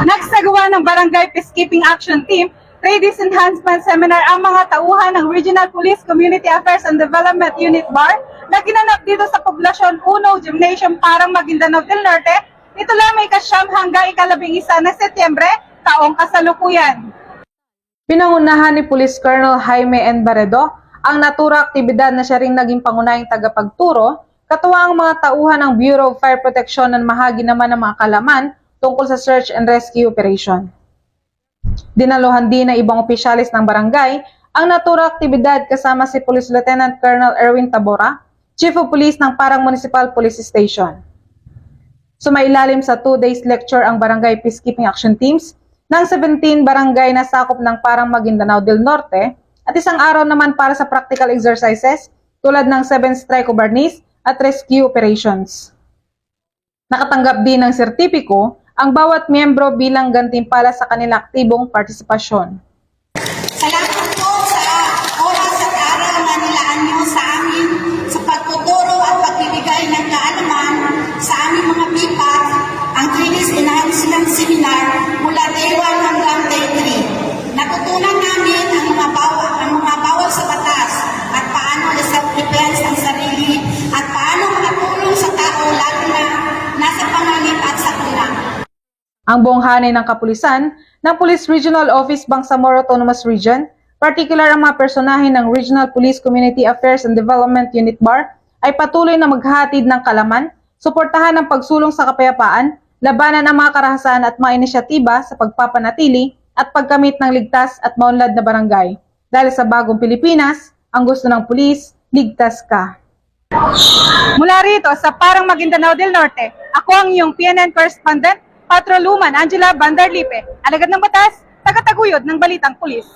Nagsagawa ng Barangay Peacekeeping Action Team Ladies Enhancement Seminar ang mga tauhan ng Regional Police Community Affairs and Development Unit BAR na ginanap dito sa Poblasyon 1 Gymnasium Parang Maguindanao del Norte. Ito lamang ika-9 hanggang ika-11 ng Setyembre, taong kasalukuyan. Pinangunahan ni Police Colonel Jaime N. Barredo ang natura aktibidad na siya ring naging pangunahing tagapagturo, katuwa ang mga tauhan ng Bureau of Fire Protection na mahagi naman ng mga kalaman tungkol sa search and rescue operation. Dinaluhan din ng ibang opisyalis ng barangay ang natura aktibidad kasama si Police Lieutenant Colonel Erwin Tabora, Chief of Police ng Parang Municipal Police Station. Sumailalim sa 2 days lecture ang Barangay Peacekeeping Action Teams ng 17 barangay na sakop ng Parang Maguindanao del Norte at isang araw naman para sa practical exercises tulad ng 7 strike obarnis at rescue operations. Nakatanggap din ng sertipiko ang bawat miyembro bilang gantimpala sa kanilang aktibong partisipasyon. Salamat po sa oras at araw na nilaan niyo sa amin sa pagtuturo at pagbibigay ng kaalaman sa aming mga pipat ang Ladies Enhancement Seminar mula Day 1 hanggang Day 3. Natutunan namin ang mga bawal sa batas at paano self-defense ang sarili at paano makatulong sa tao lalo na nasa panganib at sakuna. Ang buong hanay ng kapulisan ng Police Regional Office Bangsamoro Autonomous Region, particular ang mga personahe ng Regional Police Community Affairs and Development Unit BAR, ay patuloy na maghahatid ng kalaman, suportahan ng pagsulong sa kapayapaan, labanan ang mga karahasan at mga inisyatiba sa pagpapanatili at pagkamit ng ligtas at maunlad na barangay. Dahil sa bagong Pilipinas, ang gusto ng pulis, ligtas ka. Mula rito sa Parang Maguindanao del Norte, ako ang iyong PNN correspondent, Patroluman Angela Bandarlipe, alagad ng batas, tagataguyod ng Balitang Pulis.